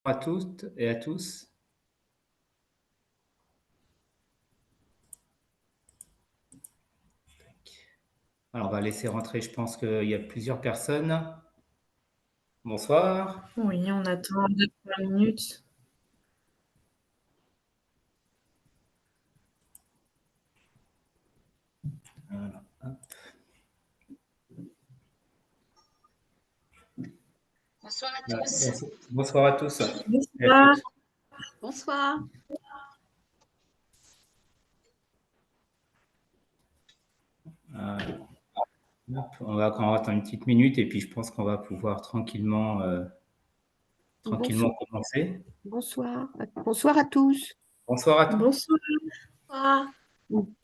À toutes et à tous. Alors, on va laisser rentrer, je pense qu'il y a plusieurs personnes. Bonsoir. Oui, on attend 2-3 minutes. Voilà. Bonsoir à tous. Bonsoir à tous. Et à Bonsoir. toutes. Bonsoir. On va encore attendre une petite minute et puis je pense qu'on va pouvoir tranquillement commencer. Bonsoir. Bonsoir à tous. Bonsoir à tous. Bonsoir. Bonsoir.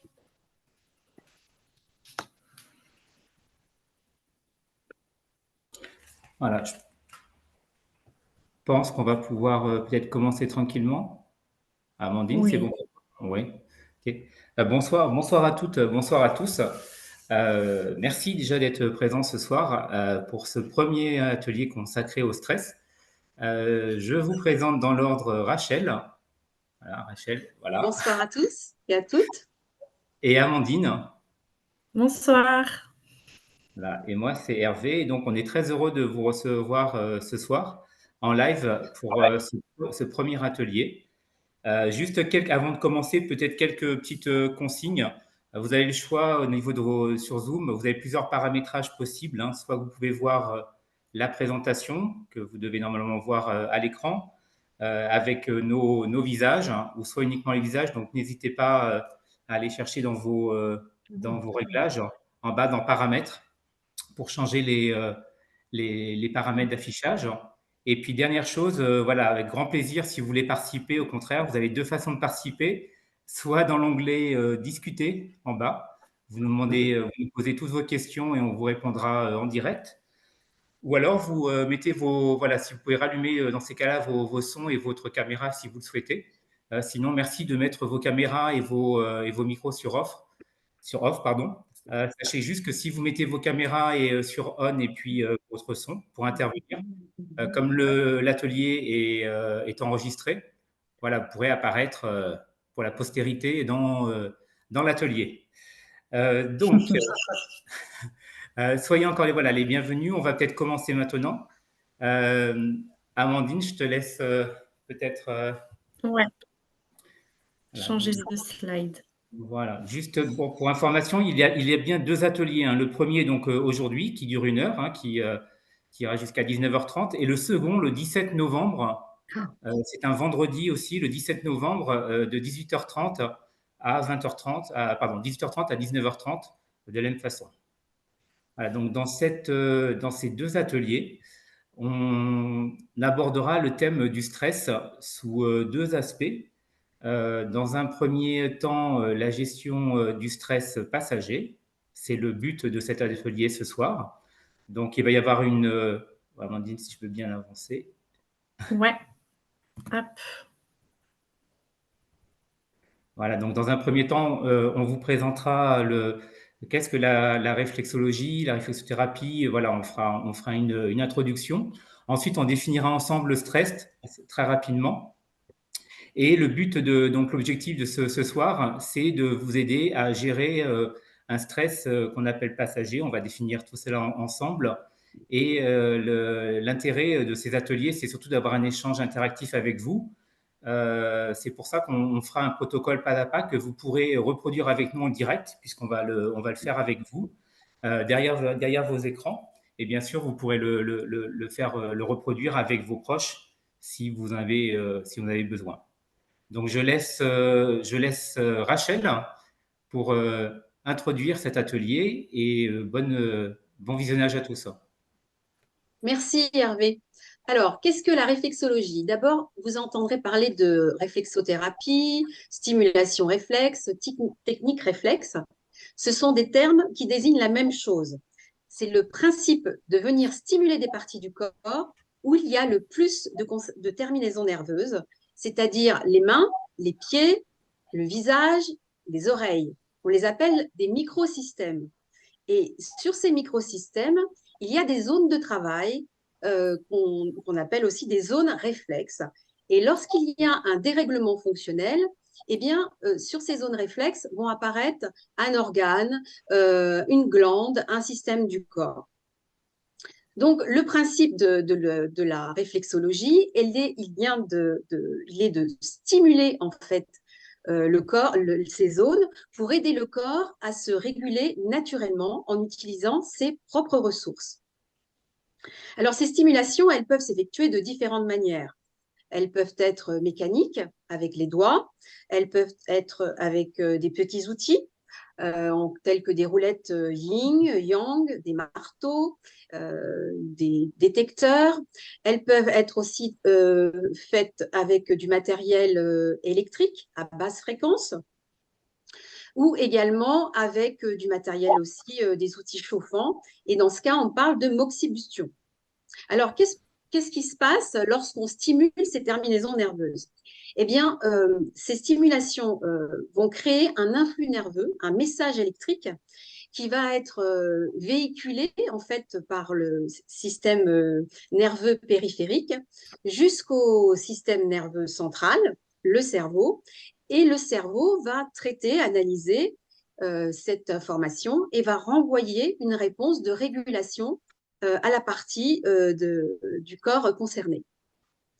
Voilà, je pense qu'on va pouvoir peut-être commencer tranquillement. Amandine, c'est Oui. bon? Oui. Ok. Bonsoir à toutes, bonsoir à tous. Merci déjà d'être présents ce soir pour ce premier atelier consacré au stress. Je vous présente dans l'ordre Rachel. Voilà, Rachel, voilà. Bonsoir à tous et à toutes. Et Amandine. Bonsoir. Voilà. Et moi, c'est Hervé. Et donc, on est très heureux de vous recevoir ce soir en live pour ce premier atelier. Avant de commencer, peut-être quelques petites consignes. Vous avez le choix au niveau sur Zoom. Vous avez plusieurs paramétrages possibles, hein. Soit vous pouvez voir la présentation que vous devez normalement voir à l'écran avec nos visages, hein, ou soit uniquement les visages. Donc, n'hésitez pas à aller chercher dans vos réglages en bas dans paramètres pour changer les paramètres d'affichage. Et puis, dernière chose, voilà, avec grand plaisir, si vous voulez participer, au contraire, vous avez deux façons de participer. Soit dans l'onglet Discuter en bas, vous nous demandez, vous nous posez toutes vos questions et on vous répondra en direct. Ou alors, vous mettez voilà, si vous pouvez rallumer dans ces cas-là vos sons et votre caméra si vous le souhaitez. Sinon, merci de mettre vos caméras et vos micros sur off, pardon. Sachez juste que si vous mettez vos caméras sur on et puis votre son pour intervenir, comme l'atelier est enregistré, voilà, vous pourrez apparaître pour la postérité dans l'atelier. Donc, soyez encore les bienvenus. On va peut-être commencer maintenant. Amandine, je te laisse peut-être. Ouais. Voilà. Changer de slide. Voilà, juste pour information, il y a bien deux ateliers, hein. Le premier, donc aujourd'hui, qui dure 1 heure, hein, qui ira jusqu'à 19h30, et le second, le 17 novembre, c'est un vendredi aussi, le 17 novembre, de 18h30 à 20h30, pardon, 18h30 à 19h30, de la même façon. Voilà, donc dans ces deux ateliers, on abordera le thème du stress sous deux aspects. Dans un premier temps, la gestion du stress passager. C'est le but de cet atelier ce soir. Donc, il va y avoir Amandine, si je peux bien l'avancer. Ouais. Hop. Voilà, donc dans un premier temps, on vous présentera qu'est-ce que la réflexologie, la réflexothérapie. Voilà, on fera une introduction. Ensuite, on définira ensemble le stress très rapidement. Et le but donc l'objectif de ce soir, c'est de vous aider à gérer un stress qu'on appelle passager. On va définir tout cela ensemble. Et l'intérêt de ces ateliers, c'est surtout d'avoir un échange interactif avec vous. C'est pour ça qu'on fera un protocole pas à pas que vous pourrez reproduire avec nous en direct, puisqu'on va le faire avec vous derrière vos écrans. Et bien sûr, vous pourrez le reproduire avec vos proches si vous en avez besoin. Donc, je laisse Rachel pour introduire cet atelier et bon visionnage à tous. Merci Hervé. Alors, qu'est-ce que la réflexologie? D'abord, vous entendrez parler de réflexothérapie, stimulation réflexe, technique réflexe. Ce sont des termes qui désignent la même chose. C'est le principe de venir stimuler des parties du corps où il y a le plus de terminaisons nerveuses, c'est-à-dire les mains, les pieds, le visage, les oreilles. On les appelle des microsystèmes. Et sur ces microsystèmes, il y a des zones de travail qu'on appelle aussi des zones réflexes. Et lorsqu'il y a un dérèglement fonctionnel, eh bien, sur ces zones réflexes vont apparaître un organe, une glande, un système du corps. Donc, le principe de la réflexologie, il est de stimuler en fait le corps, ces zones, pour aider le corps à se réguler naturellement en utilisant ses propres ressources. Alors, ces stimulations, elles peuvent s'effectuer de différentes manières. Elles peuvent être mécaniques, avec les doigts. Elles peuvent être avec des petits outils, tels que des roulettes yin, yang, des marteaux, des détecteurs. Elles peuvent être aussi faites avec du matériel électrique à basse fréquence, ou également avec du matériel aussi, des outils chauffants. Et dans ce cas, on parle de moxibustion. Alors, qu'est-ce qui se passe lorsqu'on stimule ces terminaisons nerveuses? Eh bien, ces stimulations vont créer un influx nerveux, un message électrique qui va être véhiculé en fait par le système nerveux périphérique jusqu'au système nerveux central, le cerveau, et le cerveau va traiter, analyser cette information et va renvoyer une réponse de régulation à la partie du corps concerné.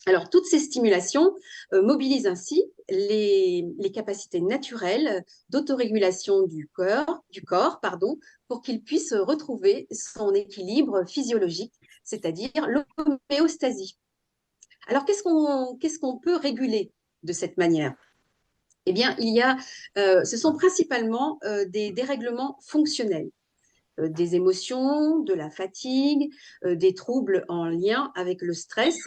Alors, toutes ces stimulations mobilisent ainsi les capacités naturelles d'autorégulation du corps, pour qu'il puisse retrouver son équilibre physiologique, c'est-à-dire l'homéostasie. Alors, qu'est-ce qu'on peut réguler de cette manière? Eh bien, ce sont principalement des dérèglements fonctionnels, des émotions, de la fatigue, des troubles en lien avec le stress,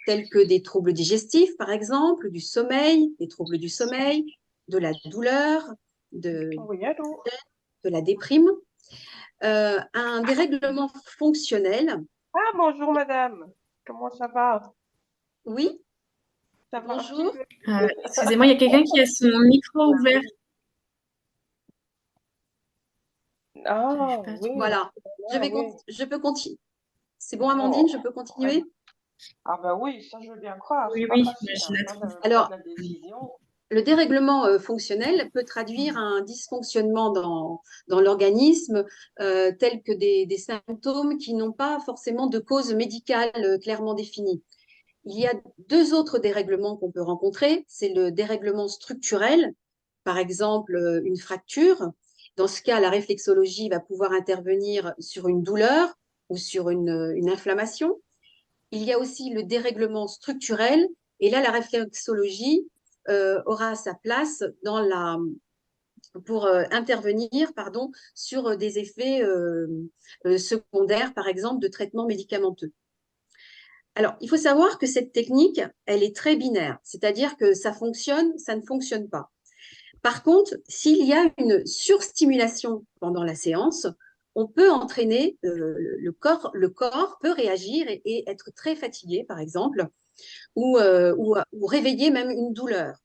tels que des troubles digestifs, par exemple, du sommeil, des troubles du sommeil, de la douleur, de la déprime. Un dérèglement fonctionnel. Ah, bonjour madame, comment ça va? Oui, Ça va bonjour. Excusez-moi, il y a quelqu'un qui a son micro ouvert. Ah, oui. Voilà, Oui. je peux continuer. C'est bon, Amandine, je peux continuer? Ah ben oui, ça je veux bien croire. Oui, C'est oui, pas facile, je hein, Alors, la décision. le dérèglement fonctionnel peut traduire un dysfonctionnement dans l'organisme, tels que des symptômes qui n'ont pas forcément de cause médicale clairement définie. Il y a deux autres dérèglements qu'on peut rencontrer. C'est le dérèglement structurel, par exemple une fracture. Dans ce cas, la réflexologie va pouvoir intervenir sur une douleur ou sur une inflammation. Il y a aussi le dérèglement structurel, et là, la réflexologie aura sa place pour intervenir sur des effets secondaires, par exemple, de traitement médicamenteux. Alors, il faut savoir que cette technique, elle est très binaire, c'est-à-dire que ça fonctionne, ça ne fonctionne pas. Par contre, s'il y a une surstimulation pendant la séance, on peut entraîner le corps peut réagir et être très fatigué, par exemple, ou réveiller même une douleur.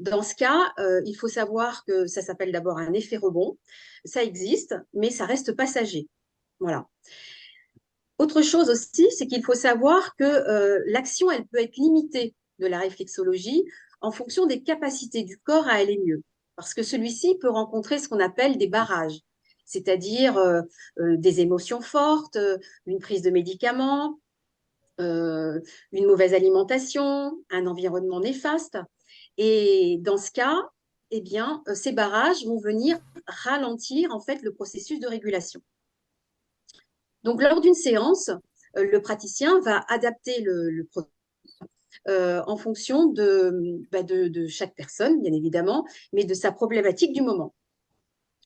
Dans ce cas, il faut savoir que ça s'appelle d'abord un effet rebond. Ça existe, mais ça reste passager. Voilà. Autre chose aussi, c'est qu'il faut savoir que l'action, elle peut être limitée de la réflexologie en fonction des capacités du corps à aller mieux. Parce que celui-ci peut rencontrer ce qu'on appelle des barrages, c'est-à-dire des émotions fortes, une prise de médicaments, une mauvaise alimentation, un environnement néfaste. Et dans ce cas, eh bien, ces barrages vont venir ralentir en fait le processus de régulation. Donc, lors d'une séance, le praticien va adapter le en fonction de chaque personne, bien évidemment, mais de sa problématique du moment.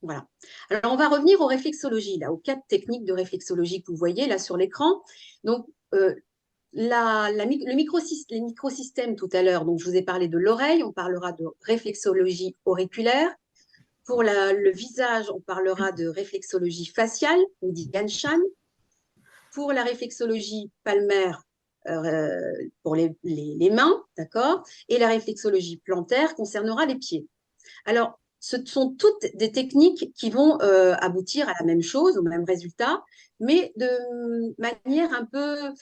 Voilà. Alors, on va revenir aux réflexologies, là, aux 4 techniques de réflexologie que vous voyez là sur l'écran. Donc, les microsystèmes tout à l'heure, donc je vous ai parlé de l'oreille, on parlera de réflexologie auriculaire. Pour le visage, on parlera de réflexologie faciale, on dit Ganshan. Pour la réflexologie palmaire, pour les mains, d'accord, et la réflexologie plantaire concernera les pieds. Alors, ce sont toutes des techniques qui vont aboutir à la même chose, au même résultat, mais de manière un peu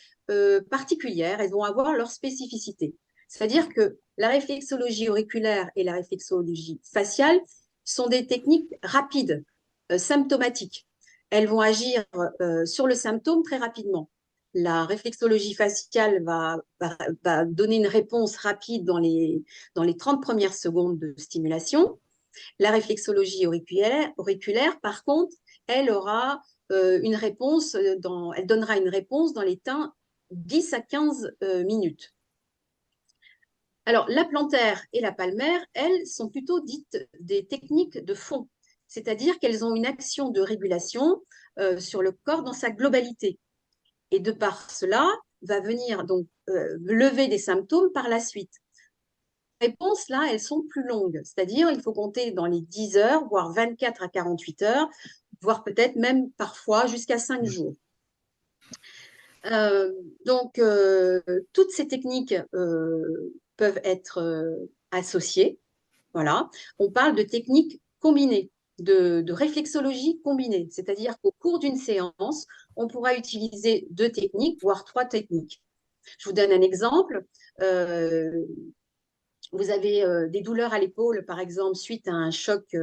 particulière. Elles vont avoir leur spécificité. C'est-à-dire que la réflexologie auriculaire et la réflexologie faciale sont des techniques rapides, symptomatiques. Elles vont agir sur le symptôme très rapidement. La réflexologie faciale va donner une réponse rapide dans les 30 premières secondes de stimulation. La réflexologie auriculaire, par contre, elle aura une réponse, elle donnera une réponse dans les temps 10 à 15 minutes. Alors, la plantaire et la palmaire, elles, sont plutôt dites des techniques de fond, c'est-à-dire qu'elles ont une action de régulation sur le corps dans sa globalité. Et de par cela, va venir donc lever des symptômes par la suite. Les réponses, là, elles sont plus longues, c'est-à-dire il faut compter dans les 10 heures, voire 24 à 48 heures, voire peut-être même parfois jusqu'à 5 jours. Donc, toutes ces techniques peuvent être associées. Voilà. On parle de techniques combinées, de réflexologie combinée, c'est-à-dire qu'au cours d'une séance, on pourra utiliser 2 techniques, voire 3 techniques. Je vous donne un exemple. Vous avez des douleurs à l'épaule, par exemple, suite à un choc,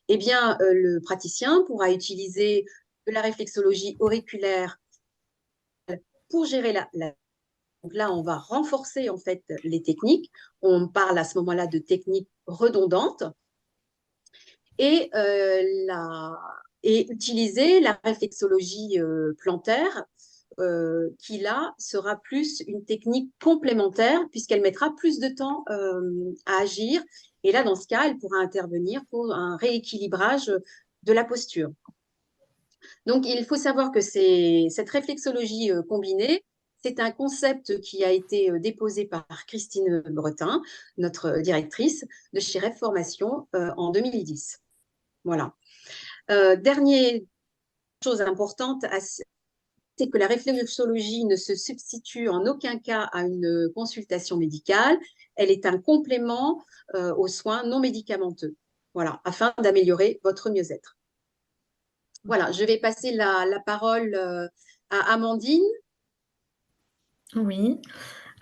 eh bien, le praticien pourra utiliser de la réflexologie auriculaire pour gérer Donc là, on va renforcer en fait les techniques. On parle à ce moment-là de techniques redondantes et, utiliser la réflexologie plantaire qui là sera plus une technique complémentaire puisqu'elle mettra plus de temps à agir. Et là, dans ce cas, elle pourra intervenir pour un rééquilibrage de la posture. Donc, il faut savoir que cette réflexologie combinée, c'est un concept qui a été déposé par Christine Bretin, notre directrice de chez Rêve Formation en 2010. Voilà. Dernière chose importante, c'est que la réflexologie ne se substitue en aucun cas à une consultation médicale. Elle est un complément aux soins non médicamenteux, voilà, afin d'améliorer votre mieux-être. Voilà, je vais passer la parole à Amandine. Oui.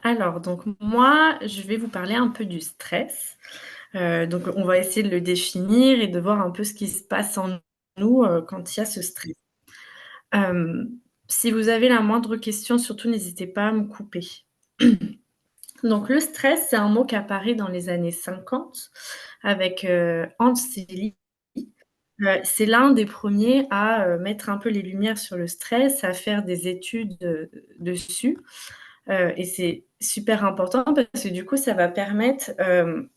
Alors, donc moi, je vais vous parler un peu du stress. Donc on va essayer de le définir et de voir un peu ce qui se passe en nous, quand il y a ce stress. Si vous avez la moindre question, surtout n'hésitez pas à me couper. Donc le stress, c'est un mot qui apparaît dans les années 50 avec, Hans Selye. C'est l'un des premiers à, mettre un peu les lumières sur le stress, à faire des études, dessus. Et c'est super important parce que du coup, ça va permettre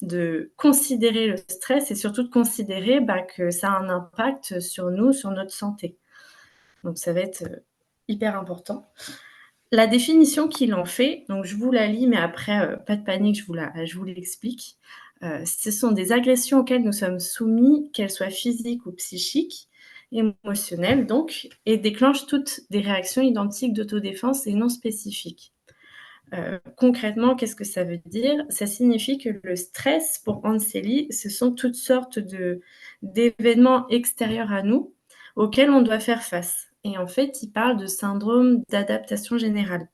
de considérer le stress et surtout de considérer que ça a un impact sur nous, sur notre santé. Donc ça va être hyper important. La définition qu'il en fait, donc je vous la lis, mais après, pas de panique, je vous l'explique. Ce sont des agressions auxquelles nous sommes soumis, qu'elles soient physiques ou psychiques, émotionnelles donc, et déclenchent toutes des réactions identiques d'autodéfense et non spécifiques. Concrètement, qu'est-ce que ça veut dire? Ça signifie que le stress, pour Hans Selye, ce sont toutes sortes d'événements extérieurs à nous auxquels on doit faire face. Et en fait, il parle de syndrome d'adaptation générale.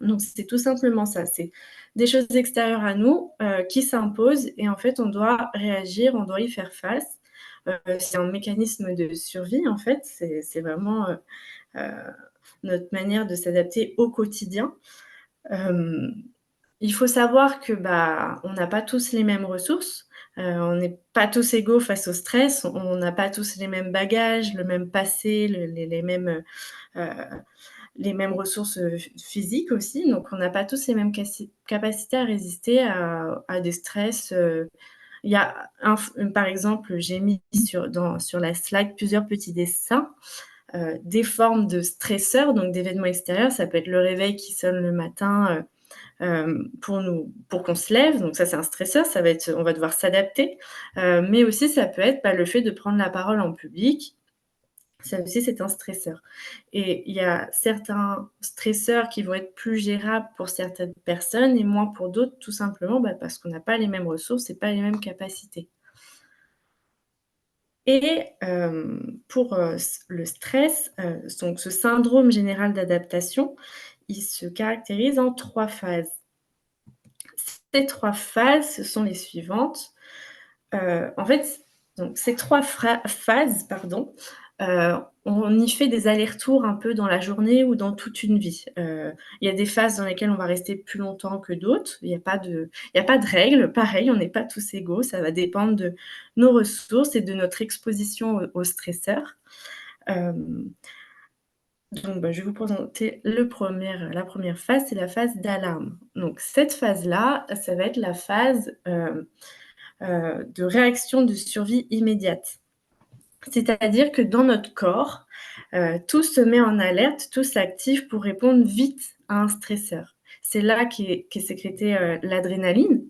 Donc, c'est tout simplement ça. C'est des choses extérieures à nous qui s'imposent et en fait, on doit réagir, on doit y faire face. C'est un mécanisme de survie, en fait. C'est vraiment notre manière de s'adapter au quotidien. Il faut savoir que on n'a pas tous les mêmes ressources. On n'est pas tous égaux face au stress. On n'a pas tous les mêmes bagages, le même passé, les mêmes ressources physiques aussi. Donc, on n'a pas tous les mêmes capacités à résister à des stress. Il y a par exemple, j'ai mis sur la slide plusieurs petits dessins. Des formes de stresseurs, donc d'événements extérieurs. Ça peut être le réveil qui sonne le matin pour qu'on se lève. Donc ça, c'est un stresseur. On va devoir s'adapter. Mais aussi, ça peut être le fait de prendre la parole en public. Ça aussi, c'est un stresseur. Et il y a certains stresseurs qui vont être plus gérables pour certaines personnes et moins pour d'autres, tout simplement parce qu'on n'a pas les mêmes ressources et pas les mêmes capacités. Et pour le stress, donc ce syndrome général d'adaptation, il se caractérise en 3 phases. Ces 3 phases, ce sont les suivantes. En fait, donc ces 3 phases, pardon, on y fait des allers-retours un peu dans la journée ou dans toute une vie. Il y a des phases dans lesquelles on va rester plus longtemps que d'autres. Il y a pas de règle. Pareil, on n'est pas tous égaux. Ça va dépendre de nos ressources et de notre exposition aux stresseurs. Donc, je vais vous présenter la première phase, c'est la phase d'alarme. Donc cette phase-là, ça va être la phase, de réaction de survie immédiate. C'est-à-dire que dans notre corps, tout se met en alerte, tout s'active pour répondre vite à un stresseur. C'est là qu'est sécrétée, l'adrénaline.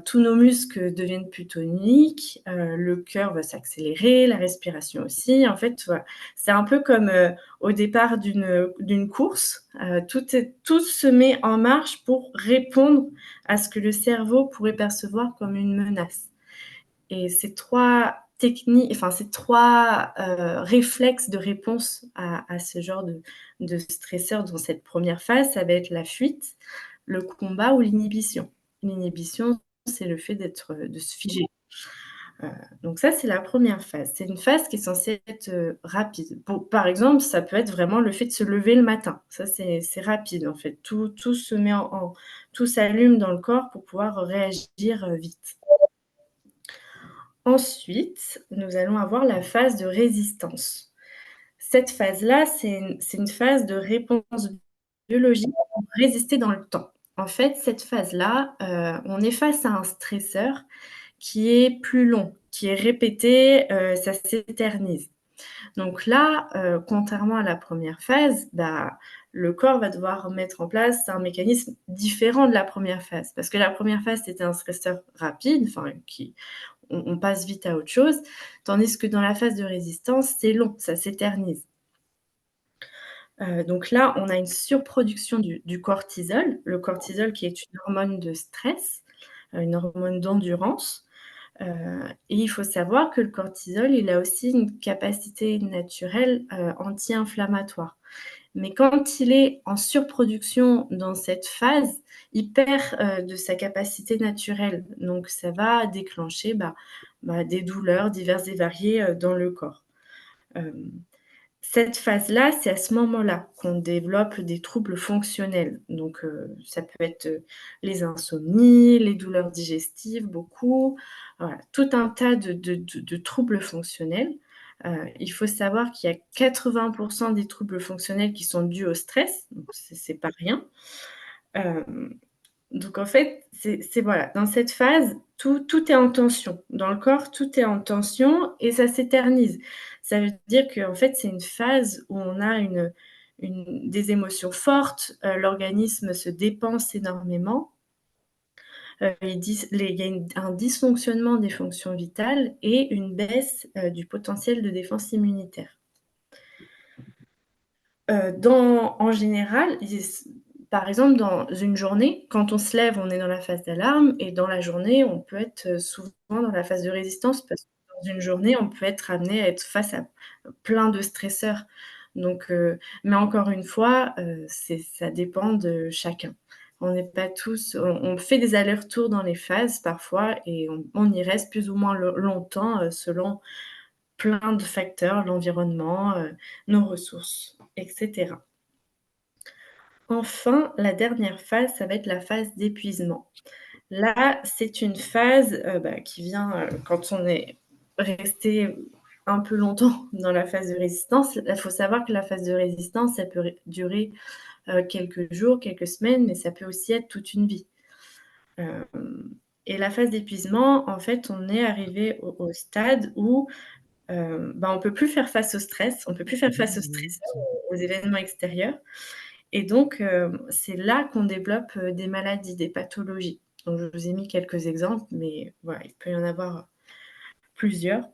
Tous nos muscles deviennent plus toniques, le cœur va s'accélérer, la respiration aussi. En fait, voilà, c'est un peu comme, au départ d'une course, tout se met en marche pour répondre à ce que le cerveau pourrait percevoir comme une menace. Et ces 3 réflexes de réponse à ce genre de stresseur dans cette première phase, ça va être la fuite, le combat ou l'inhibition. L'inhibition, c'est le fait de se figer. Donc ça, c'est la première phase. C'est une phase qui est censée être, rapide. Par exemple, ça peut être vraiment le fait de se lever le matin. Ça, c'est rapide, en fait. Tout se met tout s'allume dans le corps pour pouvoir réagir, vite. Ensuite, nous allons avoir la phase de résistance. Cette phase-là, c'est une phase de réponse biologique pour résister dans le temps. En fait, cette phase-là, on est face à un stresseur qui est plus long, qui est répété, ça s'éternise. Donc là, contrairement à la première phase, le corps va devoir mettre en place un mécanisme différent de la première phase. Parce que la première phase, c'était un stresseur rapide, on passe vite à autre chose, tandis que dans la phase de résistance, c'est long, ça s'éternise. Donc là, on a une surproduction du cortisol. Le cortisol qui est une hormone de stress, une hormone d'endurance. Et il faut savoir que le cortisol, il a aussi une capacité naturelle, anti-inflammatoire. Mais quand il est en surproduction dans cette phase, il perd, de sa capacité naturelle. Donc ça va déclencher, des douleurs diverses et variées, dans le corps. Cette phase-là, c'est à ce moment-là qu'on développe des troubles fonctionnels. Donc ça peut être, les insomnies, les douleurs digestives, beaucoup, voilà, tout un tas de troubles fonctionnels. Il faut savoir qu'il y a 80 des troubles fonctionnels qui sont dus au stress, donc c'est pas rien. Donc en fait, c'est voilà, dans cette phase, tout est en tension. Dans le corps, tout est en tension et ça s'éternise. Ça veut dire qu'en fait, c'est une phase où on a des émotions fortes, l'organisme se dépense énormément, il y a un dysfonctionnement des fonctions vitales et une baisse, du potentiel de défense immunitaire. En général, par exemple, dans une journée, quand on se lève, on est dans la phase d'alarme et dans la journée, on peut être, souvent dans la phase de résistance parce que dans une journée, on peut être amené à être face à plein de stresseurs. Donc mais encore une fois, ça dépend de chacun. On n'est pas tous on fait des allers-retours dans les phases parfois et on y reste plus ou moins longtemps, selon plein de facteurs, l'environnement, nos ressources, etc. Enfin, la dernière phase, ça va être la phase d'épuisement. Là, c'est une phase, qui vient, quand on est resté un peu longtemps dans la phase de résistance. Il faut savoir que la phase de résistance, ça peut durer, quelques jours, quelques semaines, mais ça peut aussi être toute une vie. Et la phase d'épuisement, en fait, on est arrivé au stade où on peut plus faire face au stress, on peut plus faire face au stress, aux événements extérieurs et donc c'est là qu'on développe, des maladies, des pathologies. Donc je vous ai mis quelques exemples, mais voilà, il peut y en avoir plusieurs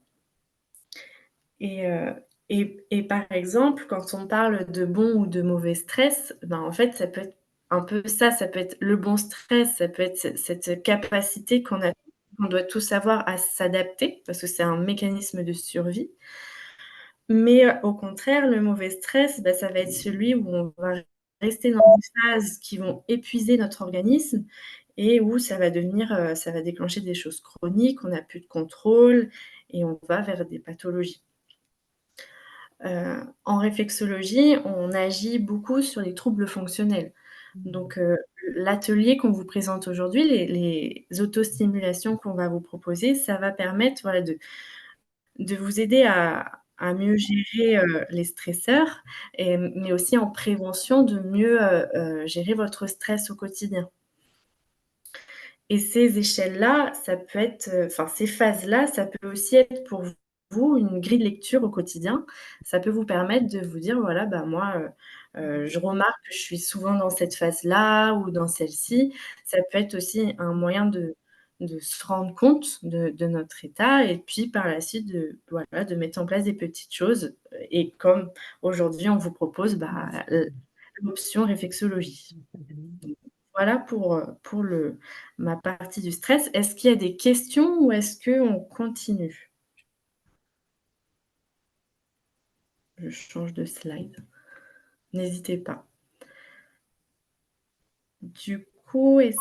et par exemple, quand on parle de bon ou de mauvais stress, en fait, ça peut être un peu ça peut être le bon stress, ça peut être cette capacité qu'on a on doit tous savoir à s'adapter parce que c'est un mécanisme de survie. Mais au contraire, le mauvais stress, bah, ça va être celui où on va rester dans des phases qui vont épuiser notre organisme et où ça va devenir, ça va déclencher des choses chroniques, on n'a plus de contrôle et on va vers des pathologies. En réflexologie, on agit beaucoup sur les troubles fonctionnels. Donc, l'atelier qu'on vous présente aujourd'hui, les autostimulations qu'on va vous proposer, ça va permettre, voilà, de vous aider à mieux gérer, les stresseurs mais aussi en prévention de mieux, gérer votre stress au quotidien. Et ces échelles-là, ça peut être, enfin ces phases-là, ça peut aussi être pour vous une grille de lecture au quotidien. Ça peut vous permettre de vous dire: «Voilà, bah, moi, je remarque que je suis souvent dans cette phase-là ou dans celle-ci». Ça peut être aussi un moyen de se rendre compte de notre état et puis par la suite voilà, de mettre en place des petites choses, et comme aujourd'hui on vous propose, bah, l'option réflexologie. Voilà pour ma partie du stress. Est-ce qu'il y a des questions ou est-ce qu'on continue? Je change de slide. N'hésitez pas. Du coup, est-ce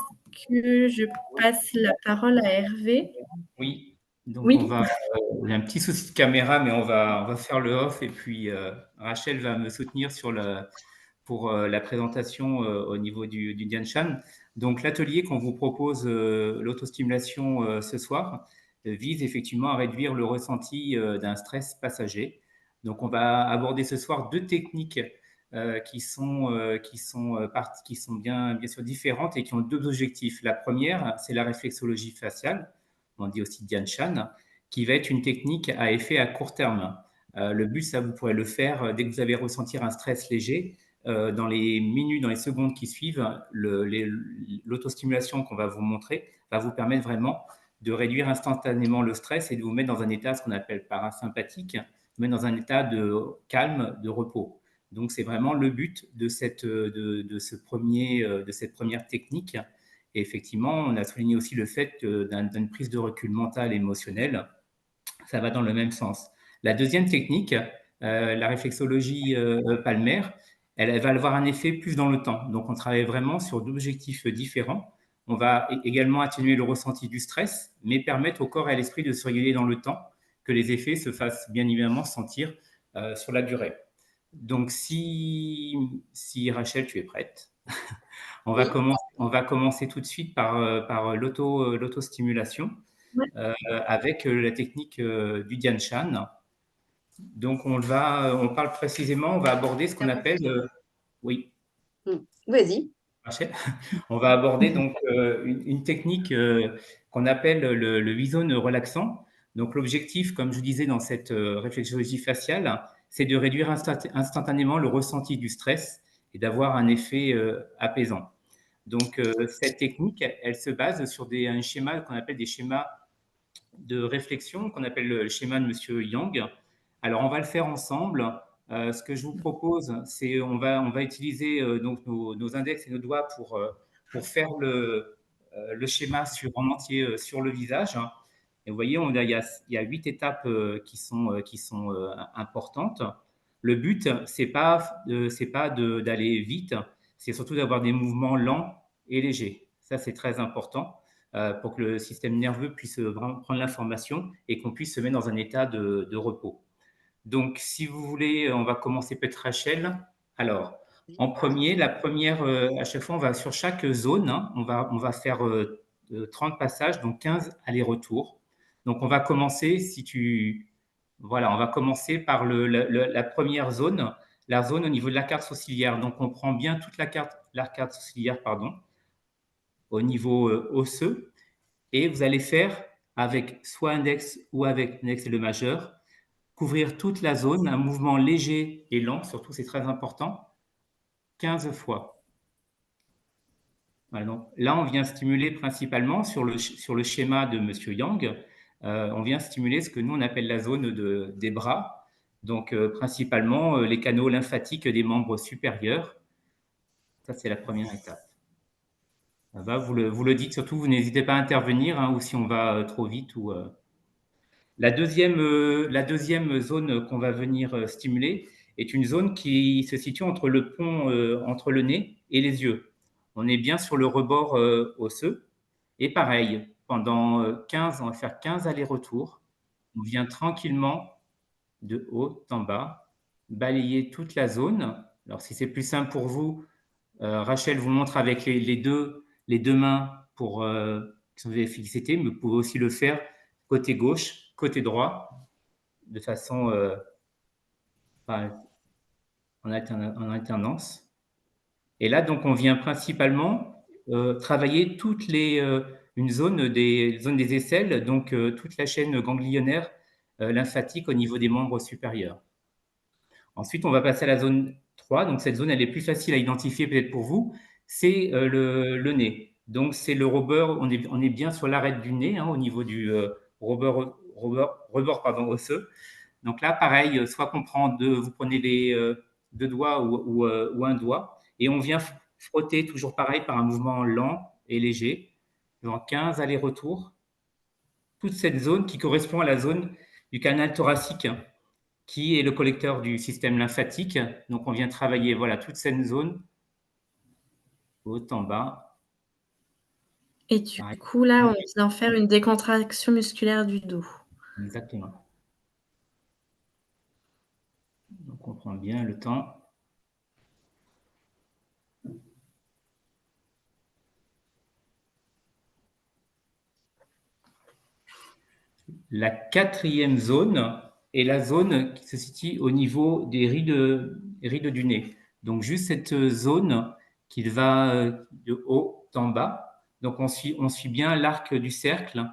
que je passe la parole à Hervé? Oui, donc Oui? j'ai un petit souci de caméra, mais on va faire le off et puis Rachel va me soutenir pour la présentation au niveau du Dian Shan. Donc l'atelier qu'on vous propose, l'autostimulation ce soir, vise effectivement à réduire le ressenti d'un stress passager. Donc on va aborder ce soir deux techniques qui sont bien sûr différentes et qui ont deux objectifs. La première, c'est la réflexologie faciale, on dit aussi Dian Shan, qui va être une technique à effet à court terme. Le but, ça, vous pourrez le faire dès que vous avez ressenti un stress léger. Dans les minutes, dans les secondes qui suivent, l'autostimulation qu'on va vous montrer va vous permettre vraiment de réduire instantanément le stress et de vous mettre dans un état, ce qu'on appelle parasympathique, vous mettre dans un état de calme, de repos. Donc, c'est vraiment le but de cette première technique. Et effectivement, on a souligné aussi le fait d'une prise de recul mental et émotionnel, ça va dans le même sens. La deuxième technique, la réflexologie palmaire, elle va avoir un effet plus dans le temps. Donc, on travaille vraiment sur deux objectifs différents. On va également atténuer le ressenti du stress, mais permettre au corps et à l'esprit de se réguler dans le temps, que les effets se fassent bien évidemment sentir sur la durée. Donc, si Rachel, tu es prête, on va commencer tout de suite par l'autostimulation Ouais. avec la technique du Dian Shan. Donc, on parle précisément, on va aborder ce qu'on appelle, oui, Vas-y. Rachel, on va aborder donc une technique qu'on appelle le huit-zone relaxant. Donc, l'objectif, comme je vous disais dans cette réflexologie faciale, c'est de réduire instantanément le ressenti du stress et d'avoir un effet apaisant. Donc, cette technique, elle se base sur un schéma qu'on appelle des schémas de réflexion, qu'on appelle le schéma de Monsieur Yang. Alors, on va le faire ensemble. Ce que je vous propose, c'est on va utiliser donc nos index et nos doigts pour faire le schéma en entier sur le visage. Et vous voyez, il y a 8 étapes qui sont importantes. Le but, c'est pas d'aller vite, c'est surtout d'avoir des mouvements lents et légers. Ça, c'est très important pour que le système nerveux puisse vraiment prendre l'information et qu'on puisse se mettre dans un état de repos. Donc, si vous voulez, on va commencer peut-être Rachel. Alors, en premier, à chaque fois, on va sur chaque zone, hein, on va faire 30 passages, donc 15 allers-retours. Donc, on va commencer, voilà, on va commencer par la première zone, la zone au niveau de l'arcade sourcilière. Donc, on prend bien toute l'arcade sourcilière, pardon, au niveau osseux, et vous allez faire avec soit index ou avec index et le majeur, couvrir toute la zone, un mouvement léger et lent, surtout c'est très important, 15 fois. Voilà, donc là, on vient stimuler principalement sur le schéma de Monsieur Yang, on vient stimuler ce que nous on appelle la zone des bras, donc principalement les canaux lymphatiques des membres supérieurs. Ça, c'est la première étape. Ça va, vous le dites surtout, vous n'hésitez pas à intervenir, hein, ou si on va trop vite. La deuxième zone qu'on va venir stimuler est une zone qui se situe entre le pont, entre le nez et les yeux. On est bien sur le rebord osseux. Et pareil, pendant 15, on va faire 15 allers-retours. On vient tranquillement de haut en bas, balayer toute la zone. Alors, si c'est plus simple pour vous, Rachel vous montre avec les deux mains pour que vous avez fixité, mais vous pouvez aussi le faire côté gauche, côté droit, de façon en alternance. Et là, donc, on vient principalement travailler une zone des aisselles, donc toute la chaîne ganglionnaire lymphatique au niveau des membres supérieurs. Ensuite, on va passer à la zone 3. Donc, cette zone, elle est plus facile à identifier peut-être pour vous. C'est le nez. Donc, c'est le rebord. On est bien sur l'arête du nez, hein, au niveau du rebord osseux. Donc là, pareil, soit qu'on prend vous prenez les deux doigts ou un doigt, et on vient frotter toujours pareil par un mouvement lent et léger, genre 15 allers-retours. Toute cette zone qui correspond à la zone du canal thoracique, hein, qui est le collecteur du système lymphatique. Donc, on vient travailler, voilà, toute cette zone, haut en bas. Et du Pareil. coup, là, on vient faire une décontraction musculaire du dos. Exactement. Donc, on prend bien le temps. La quatrième zone est la zone qui se situe au niveau des rides du nez. Donc, juste cette zone qui va de haut en bas. Donc, on suit bien l'arc du cercle.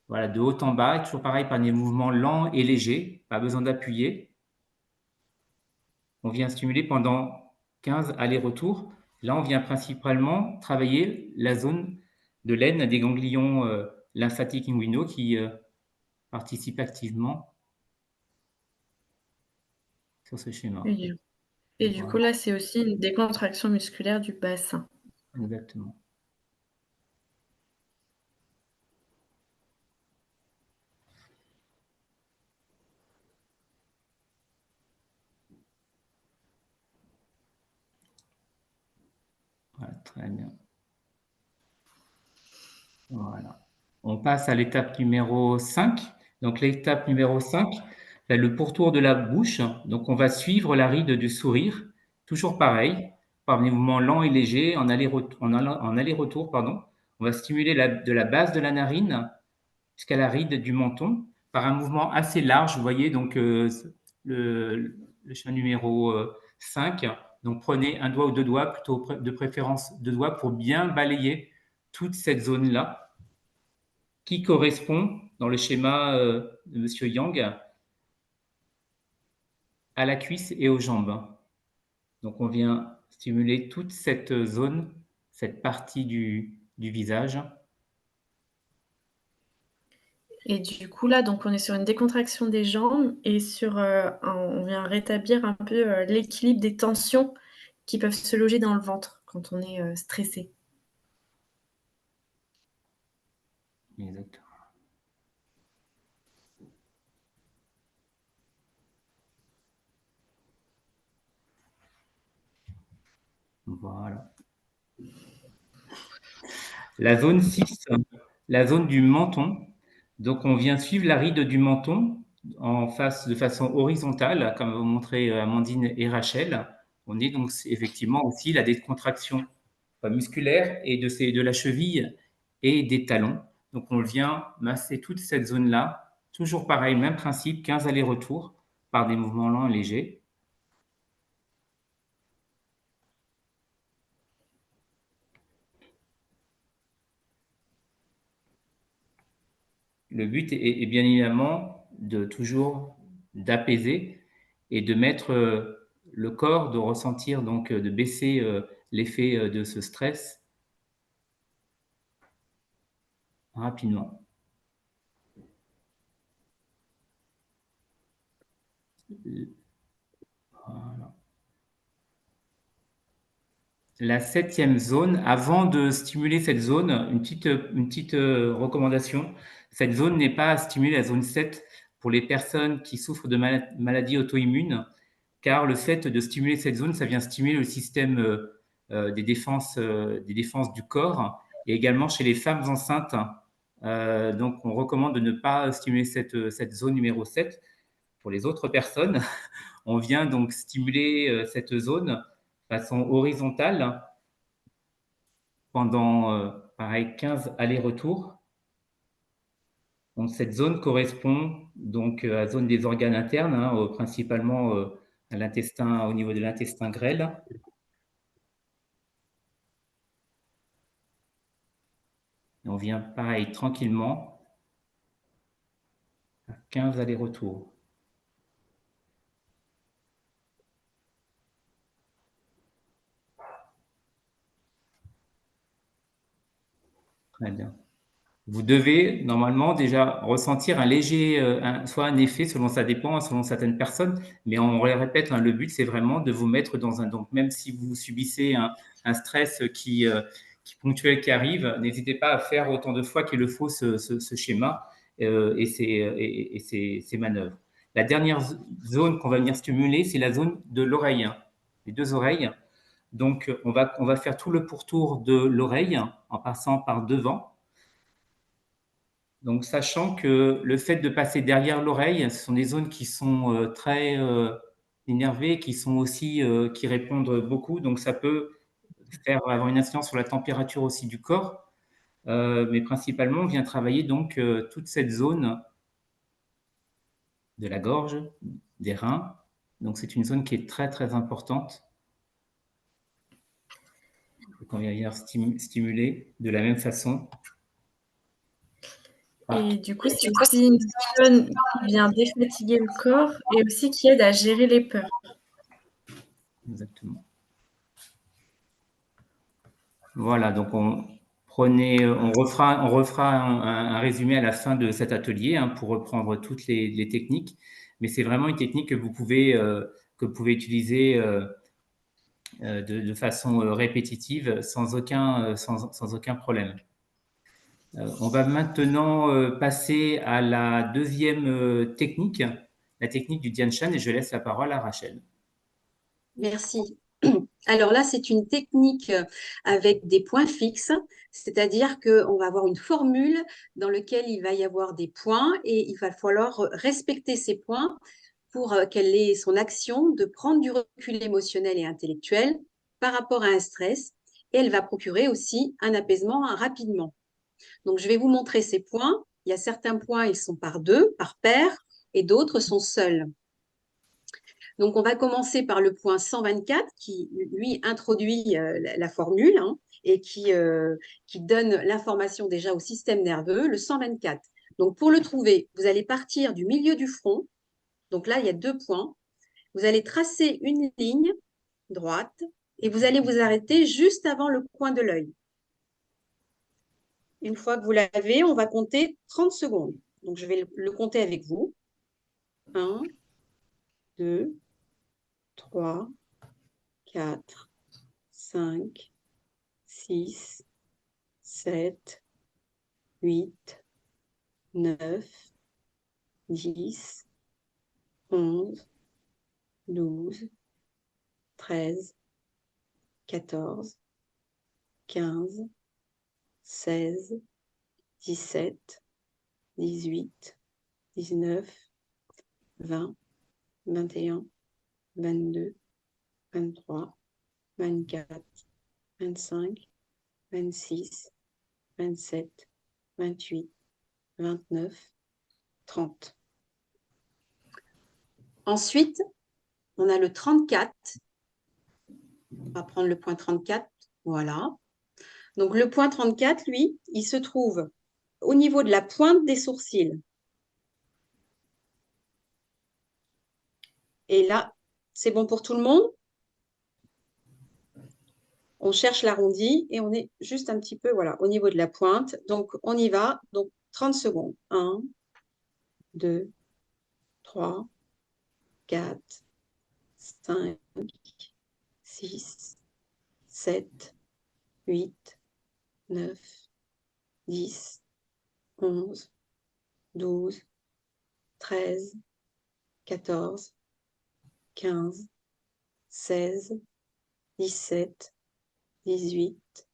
Voilà, de haut en bas. Et toujours pareil, par des mouvements lents et légers. Pas besoin d'appuyer. On vient stimuler pendant 15 allers-retours. Là, on vient principalement travailler la zone de l'aine des ganglions lymphatiques inguinaux qui participent activement sur ce schéma. Et du coup, Voilà, là, c'est aussi une décontraction musculaire du bassin. exactement. Voilà, très bien. Voilà. On passe à l'étape numéro 5. Donc, l'étape numéro 5, là, le pourtour de la bouche. Donc, on va suivre la ride du sourire, toujours pareil, par des mouvements lents et légers, en aller-retour, pardon. On va stimuler de la base de la narine jusqu'à la ride du menton par un mouvement assez large. Vous voyez, donc, le schéma numéro 5. Donc, prenez un doigt ou deux doigts, plutôt de préférence deux doigts, pour bien balayer toute cette zone-là qui correspond, dans le schéma de Monsieur Yang, à la cuisse et aux jambes. Donc, on vient stimuler toute cette zone, cette partie du visage. Et du coup, là, donc on est sur une décontraction des jambes et sur, on vient rétablir un peu, l'équilibre des tensions qui peuvent se loger dans le ventre quand on est, stressé. Exactement. Voilà. La zone 6, la zone du menton. Donc, on vient suivre la ride du menton de façon horizontale, comme vous montré Amandine et Rachel. On est donc effectivement aussi la décontraction musculaire et de la cheville et des talons. Donc, on vient masser toute cette zone-là. Toujours pareil, même principe, 15 allers-retours par des mouvements lents et légers. Le but est bien évidemment de toujours d'apaiser et de mettre le corps, de ressentir, donc de baisser l'effet de ce stress rapidement. Voilà. la 7e zone, avant de stimuler cette zone, une petite recommandation. Cette zone n'est pas à stimuler, la zone 7, pour les personnes qui souffrent de maladies auto-immunes, car le fait de stimuler cette zone, ça vient stimuler le système des défenses du corps, et également chez les femmes enceintes. Donc, on recommande de ne pas stimuler cette zone numéro 7. Pour les autres personnes, on vient donc stimuler cette zone de façon horizontale pendant, pareil, 15 allers-retours. Donc, cette zone correspond donc à la zone des organes internes, hein, principalement à l'intestin, au niveau de l'intestin grêle. Et on vient, pareil, tranquillement, à 15 allers-retours. Très bien. Vous devez normalement déjà ressentir un léger, soit un effet, ça dépend, selon certaines personnes, mais on le répète, hein, le but c'est vraiment de vous mettre dans un, donc même si vous subissez un stress qui ponctuel qui arrive, n'hésitez pas à faire autant de fois qu'il le faut ce schéma et ces manœuvres. La dernière zone qu'on va venir stimuler, c'est la zone de l'oreille, hein, les deux oreilles. Donc on va faire tout le pourtour de l'oreille en passant par devant. Donc, sachant que le fait de passer derrière l'oreille, ce sont des zones qui sont très énervées, qui sont aussi qui répondent beaucoup. Donc, ça peut avoir une incidence sur la température aussi du corps. Mais principalement, on vient travailler donc toute cette zone de la gorge, des reins. Donc, c'est une zone qui est très, très importante. Qu'on vient venir stimuler de la même façon. Et du coup, c'est aussi une zone qui vient défatiguer le corps et aussi qui aide à gérer les peurs. Exactement. Voilà, donc on refera un résumé à la fin de cet atelier, hein, pour reprendre toutes les techniques. Mais c'est vraiment une technique que vous pouvez utiliser de façon répétitive sans aucun problème. On va maintenant passer à la deuxième technique, la technique du Dianshan, et je laisse la parole à Rachel. Merci. Alors là, c'est une technique avec des points fixes, c'est-à-dire qu'on va avoir une formule dans laquelle il va y avoir des points et il va falloir respecter ces points pour qu'elle ait son action de prendre du recul émotionnel et intellectuel par rapport à un stress, et elle va procurer aussi un apaisement rapidement. Donc, je vais vous montrer ces points. Il y a certains points, ils sont par deux, par paire, et d'autres sont seuls. Donc, on va commencer par le point 124 qui, lui, introduit la formule, hein, et qui donne l'information déjà au système nerveux, le 124. Donc, pour le trouver, vous allez partir du milieu du front. Donc là, il y a 2 points. Vous allez tracer une ligne droite et vous allez vous arrêter juste avant le coin de l'œil. Une fois que vous l'avez, on va compter 30 secondes. Donc, je vais le compter avec vous. 1, 2, 3, 4, 5, 6, 7, 8, 9, 10, 11, 12, 13, 14, 15, 16, 17, 18, 19, 20, 21, 22, 23, 24, 25, 26, 27, 28, 29, 30. Ensuite, on a le 34. On va prendre le point 34. Voilà. Donc, le point 34, lui, il se trouve au niveau de la pointe des sourcils. Et là, c'est bon pour tout le monde? On cherche l'arrondi et on est juste un petit peu, voilà, au niveau de la pointe. Donc, on y va. Donc, 30 secondes. 1, 2, 3, 4, 5, 6, 7, 8, 9, 10, 11, 12, 13, 14, 15, 16, 17, 18,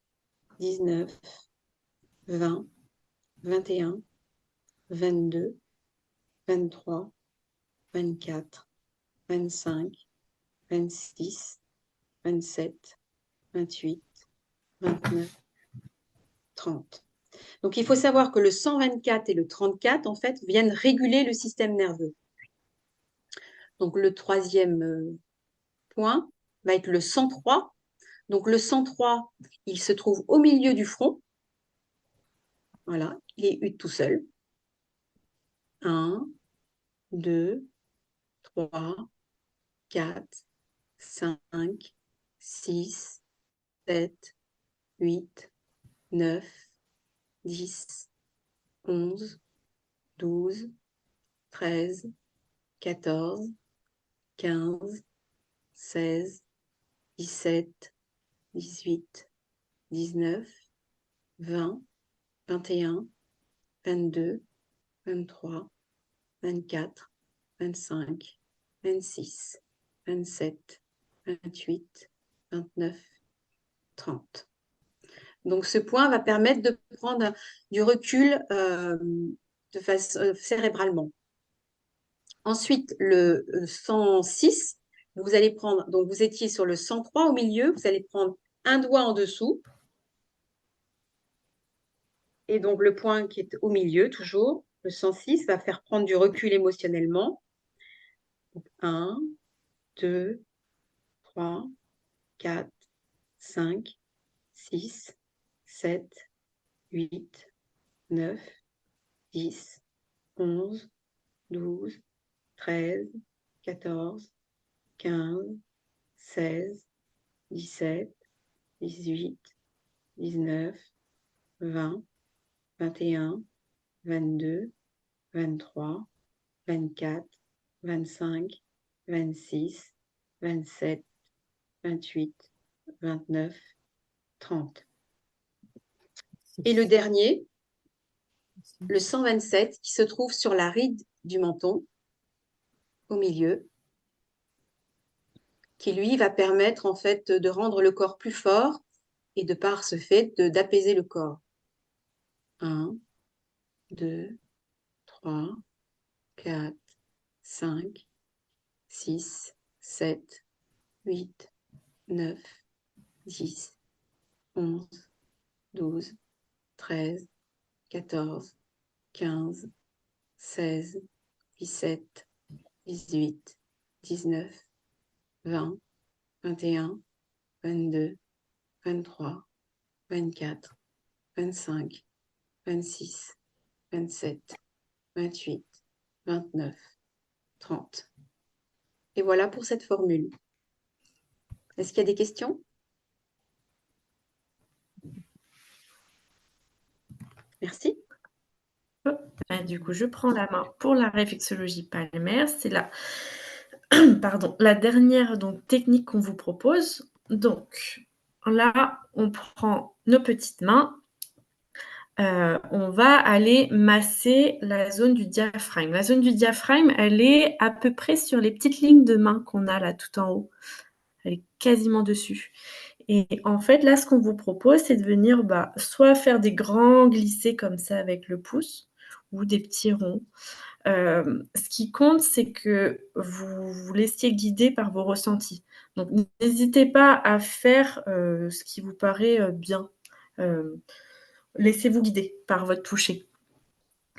19, 20, 21, 22, 23, 24, 25, 26, 27, 28, 29, 30. Donc, il faut savoir que le 124 et le 34, en fait, viennent réguler le système nerveux. Donc, le troisième point va être le 103. Donc, le 103, il se trouve au milieu du front. Voilà, il est tout seul. 1, 2, 3, 4, 5, 6, 7, 8, 9, 10, 11, 12, 13, 14, 15, 16, 17, 18, 19, 20, 21, 22, 23, 24, 25, 26, 27, 28, 29, 30. Donc, ce point va permettre de prendre du recul de façon cérébralement. Ensuite, le 106, vous allez prendre, donc vous étiez sur le 103 au milieu, vous allez prendre un doigt en dessous. Et donc, le point qui est au milieu, toujours, le 106, va faire prendre du recul émotionnellement. Donc, 1, 2, 3, 4, 5, 6, 7, 8, 9, 10, 11, 12, 13, 14, 15, 16, 17, 18, 19, 20, 21, 22, 23, 24, 25, 26, 27, 28, 29, 30. Et le dernier, le 127, qui se trouve sur la ride du menton, au milieu, qui lui va permettre en fait de rendre le corps plus fort et de par ce fait d'apaiser le corps. 1, 2, 3, 4, 5, 6, 7, 8, 9, 10, 11, 12, 13, 14, 15, 16, 17, 18, 19, 20, 21, 22, 23, 24, 25, 26, 27, 28, 29, 30. Et voilà pour cette formule. Est-ce qu'il y a des questions? Merci. Du coup, je prends la main pour la réflexologie palmaire. C'est la, la dernière donc, technique qu'on vous propose. Donc, là, on prend nos petites mains. On va aller masser la zone du diaphragme. La zone du diaphragme, elle est à peu près sur les petites lignes de main qu'on a là tout en haut. Elle est quasiment dessus. Et en fait, là, ce qu'on vous propose, c'est de venir soit faire des grands glissés comme ça avec le pouce ou des petits ronds. Ce qui compte, c'est que vous vous laissiez guider par vos ressentis. Donc, n'hésitez pas à faire ce qui vous paraît bien. Laissez-vous guider par votre toucher.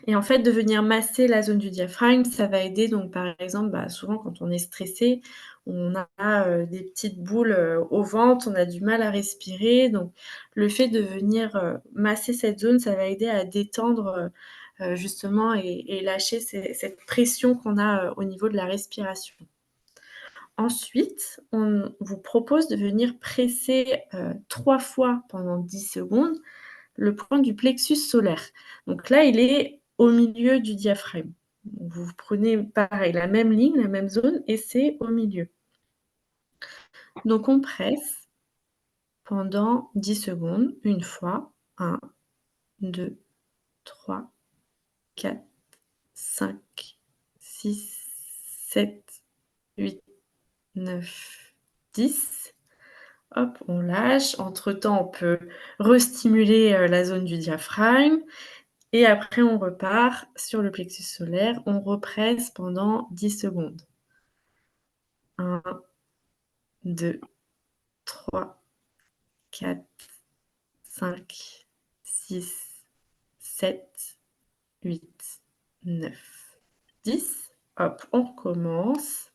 Et en fait, de venir masser la zone du diaphragme, ça va aider. Donc, par exemple, souvent quand on est stressé, on a des petites boules au ventre, on a du mal à respirer. Donc, le fait de venir masser cette zone, ça va aider à détendre justement et lâcher cette pression qu'on a au niveau de la respiration. Ensuite, on vous propose de venir presser 3 fois pendant 10 secondes le point du plexus solaire. Donc là, il est au milieu du diaphragme. Vous prenez pareil, la même ligne, la même zone, et c'est au milieu. Donc on presse pendant 10 secondes, une fois. 1, 2, 3, 4, 5, 6, 7, 8, 9, 10. Hop, on lâche. Entre-temps, on peut restimuler, la zone du diaphragme et après on repart sur le plexus solaire. On represse pendant 10 secondes. 1, 2, 3, 4, 5, 6, 7, 8, 9, 10. Hop, on recommence.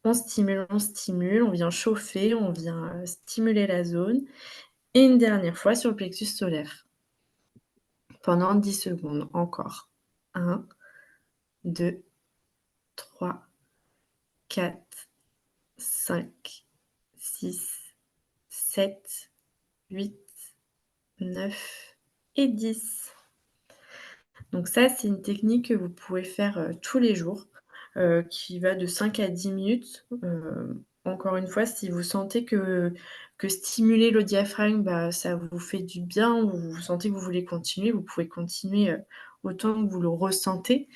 On stimule, on vient chauffer, on vient, stimuler la zone et une dernière fois sur le plexus solaire. Pendant 10 secondes encore. 1, 2, 3, 4, 5, 6, 7, 8, 9 et 10. Donc ça, c'est une technique que vous pouvez faire, tous les jours, qui va de 5 à 10 minutes. Encore une fois, si vous sentez que stimuler le diaphragme, bah, ça vous fait du bien ou vous sentez que vous voulez continuer, vous pouvez continuer, autant que vous le ressentez.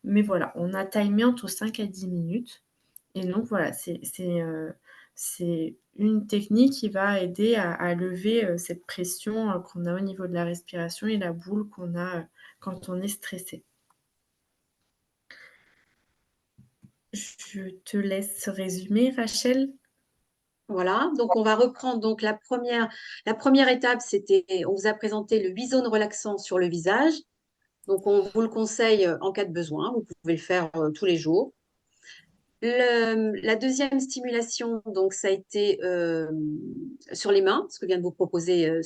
Mais voilà, on a timé entre 5 à 10 minutes et donc voilà, c'est une technique qui va aider à lever, cette pression, qu'on a au niveau de la respiration et la boule qu'on a, quand on est stressé. Je te laisse résumer, Rachel. Voilà, donc on va reprendre donc la première étape, c'était, on vous a présenté le 8 zones relaxantes sur le visage. Donc on vous le conseille en cas de besoin, vous pouvez le faire tous les jours. La deuxième stimulation, donc ça a été sur les mains, ce que vient de vous proposer,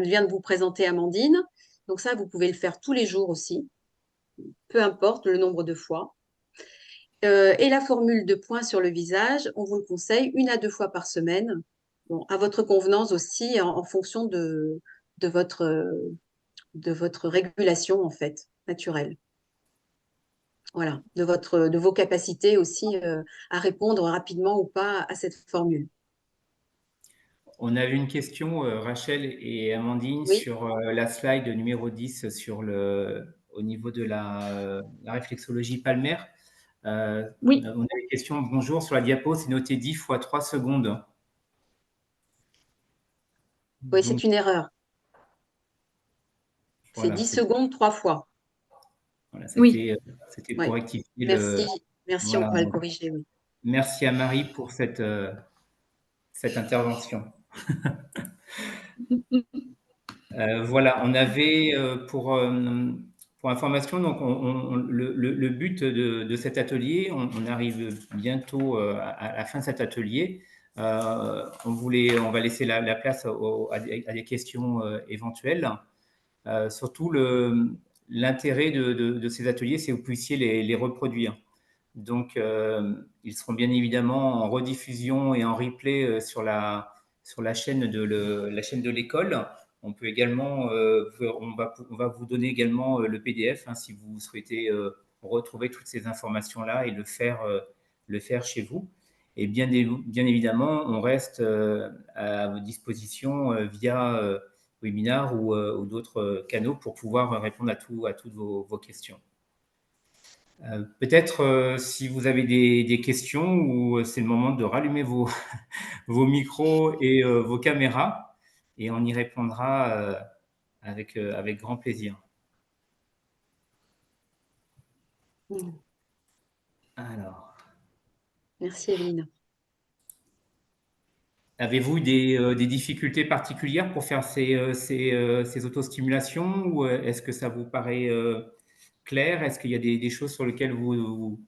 vient de vous présenter Amandine. Donc ça, vous pouvez le faire tous les jours aussi, peu importe le nombre de fois. Et la formule de points sur le visage, on vous le conseille 1 à 2 fois par semaine, bon, à votre convenance aussi, en fonction de votre régulation en fait, naturelle. Voilà, de vos capacités aussi à répondre rapidement ou pas à cette formule. On avait une question, Rachel et Amandine, Oui, sur la slide numéro 10 au niveau de la réflexologie palmaire. On Oui, a une question, bonjour, sur la diapo, c'est noté 10 fois 3 secondes. oui, Donc c'est une erreur. C'est voilà, 10 secondes 3 fois. voilà, oui. c'était pour Oui, rectifier merci. Merci, on voilà. pourra le corriger. Oui. Merci à Marie pour cette intervention. Voilà, on avait pour information, donc le but de cet atelier, on arrive bientôt à la fin de cet atelier. On va laisser la place à des questions éventuelles. Surtout, l'intérêt de ces ateliers, c'est que vous puissiez les reproduire. Donc, ils seront bien évidemment en rediffusion et en replay sur la chaîne la chaîne de l'école. On peut également, on va vous donner également le PDF hein, si vous souhaitez retrouver toutes ces informations-là et le faire chez vous. Et bien évidemment, on reste à votre disposition via webinar ou d'autres canaux pour pouvoir répondre à toutes vos questions. Peut-être si vous avez des questions ou c'est le moment de rallumer vos micros et vos caméras et on y répondra avec grand plaisir. Alors, Merci, Evelyne. avez-vous des difficultés particulières pour faire ces autostimulations ou est-ce que ça vous paraît clair? Est-ce qu'il y a des choses sur lesquelles vous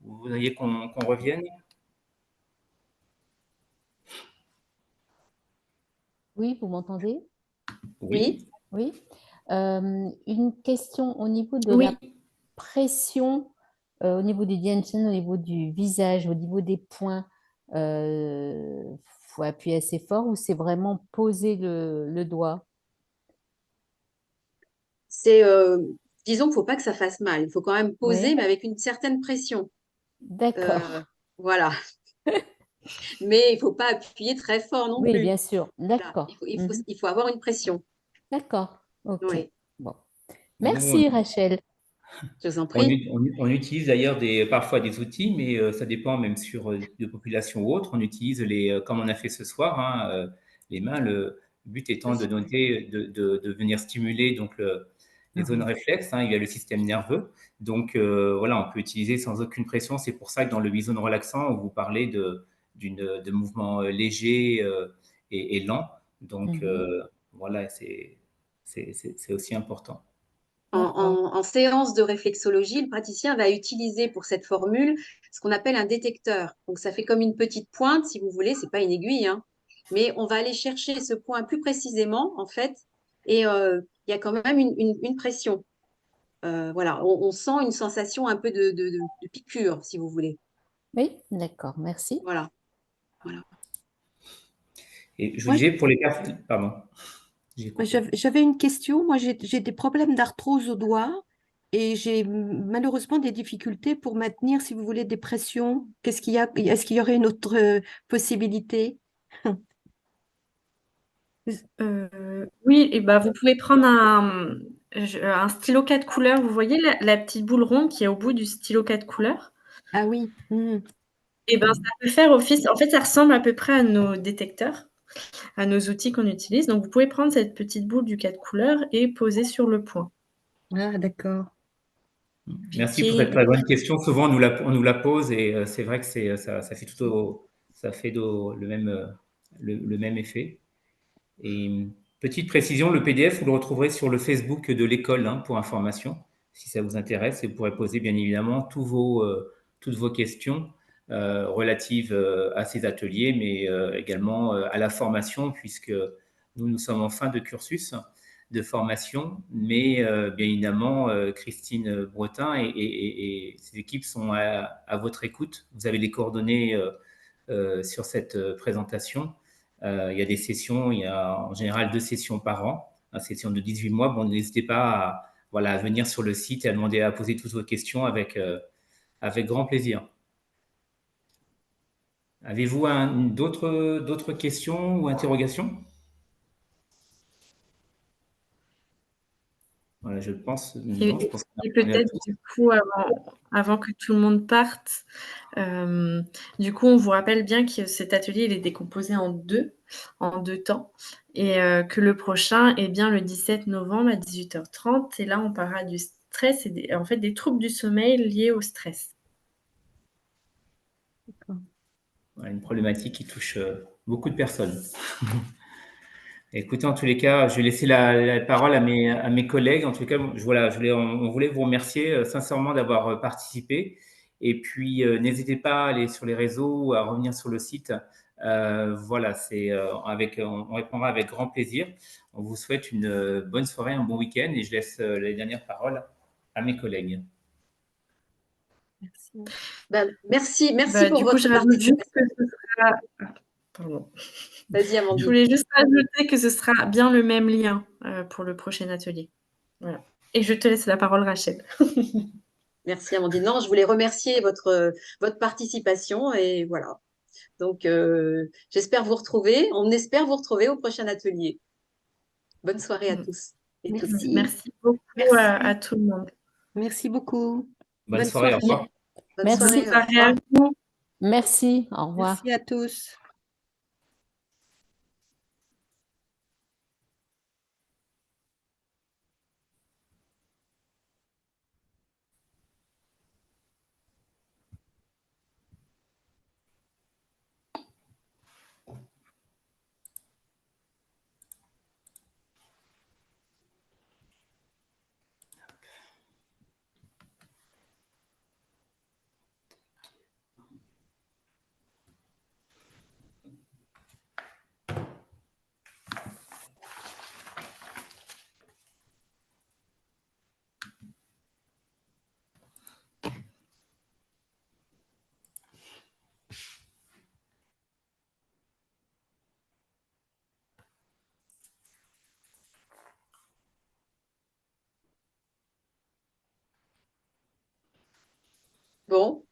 voudriez qu'on revienne? Oui, vous m'entendez? Oui. Oui, Oui. Une question au niveau de Oui. la pression, au niveau du Dianchen, au niveau du visage, au niveau des points, faut appuyer assez fort ou c'est vraiment poser le doigt? c'est, disons qu'il ne faut pas que ça fasse mal. Il faut quand même poser, Oui, mais avec une certaine pression. d'accord. Voilà. Mais il ne faut pas appuyer très fort non Oui, plus. bien sûr. Voilà. D'accord. Il faut avoir une pression. D'accord. OK. Oui, Bon. Nous, Merci, Rachel. je vous en prie. on utilise d'ailleurs parfois des outils, mais ça dépend même sur de population ou autre. On utilise comme on a fait ce soir, hein, les mains. Le but étant de noter, de venir stimuler donc les zones réflexes. Hein, il y a le système nerveux. Donc voilà, on peut utiliser sans aucune pression. C'est pour ça que dans le zone relaxant, on vous parlait de mouvements légers et lents. Donc voilà, c'est aussi important. D'accord. En séance de réflexologie, le praticien va utiliser pour cette formule ce qu'on appelle un détecteur. Donc, ça fait comme une petite pointe, si vous voulez, c'est pas une aiguille, hein, mais on va aller chercher ce point plus précisément, en fait, et il y a quand même une pression. Voilà, on sent une sensation un peu de piqûre, si vous voulez. Oui, d'accord. Merci. Voilà, voilà. Et je vous Moi, disais pour les personnes, pardon, j'ai coupé. j'avais une question. Moi, j'ai des problèmes d'arthrose au doigt et j'ai malheureusement des difficultés pour maintenir, si vous voulez, des pressions. Qu'est-ce qu'il y a? Est-ce qu'il y aurait une autre possibilité? Oui, et ben, vous pouvez prendre un stylo 4 couleurs. Vous voyez la petite boule ronde qui est au bout du stylo 4 couleurs? Ah oui. Et ben, ça peut faire office. En fait, ça ressemble à peu près à nos détecteurs, à nos outils qu'on utilise. Donc, vous pouvez prendre cette petite boule du 4 couleurs et poser sur le point. Ah, d'accord. Merci pour Piquer. cette très bonne question. Souvent, on nous la pose et c'est vrai que ça fait ça fait le même effet. Et petite précision, le PDF, vous le retrouverez sur le Facebook de l'école, hein, pour information, si ça vous intéresse. Et vous pourrez poser bien évidemment toutes vos questions relatives à ces ateliers, mais également à la formation, puisque nous sommes en fin de cursus de formation, mais bien évidemment, Christine Bretin et ses équipes sont à votre écoute. Vous avez les coordonnées sur cette présentation. Il y a des sessions, il y a en général 2 sessions par an, une session de 18 mois. Bon, n'hésitez pas voilà, à venir sur le site et à poser toutes vos questions avec grand plaisir. Avez-vous d'autres questions ou interrogations? Voilà, je pense, non, je pense qu'on a Et répondu à peut-être, tout. du coup, avant que tout le monde parte, du coup, on vous rappelle bien que cet atelier, il est décomposé en deux temps, et que le prochain est bien le 17 novembre à 18h30. Et là, on parlera du stress et en fait, des troubles du sommeil liés au stress. Voilà, une problématique qui touche beaucoup de personnes. Écoutez, en tous les cas, je vais laisser la parole à mes collègues. En tout cas, voilà, on voulait vous remercier sincèrement d'avoir participé. Et puis, n'hésitez pas à aller sur les réseaux ou à revenir sur le site. Voilà, on répondra avec grand plaisir. On vous souhaite une bonne soirée, un bon week-end et je laisse les dernières paroles à mes collègues. Merci. Ben, merci Bah, pour du coup, votre je rajoute juste participation. que ce sera... Pardon. Vas-y, Je Amandine. voulais juste rajouter que ce sera bien le même lien pour le prochain atelier. Voilà. Et je te laisse la parole, Rachel. Merci, Amandine. Non, je voulais remercier votre participation et voilà. Donc, j'espère vous retrouver. On espère vous retrouver au prochain atelier. Bonne soirée à tous et toutes. Merci. Merci beaucoup à Merci. tout le monde. Merci beaucoup. Bonne Bonne soirée, au soirée. revoir. Bonne Merci. soirée. Au Soirée à revoir. vous. Merci. Au revoir. Merci à tous. Bon.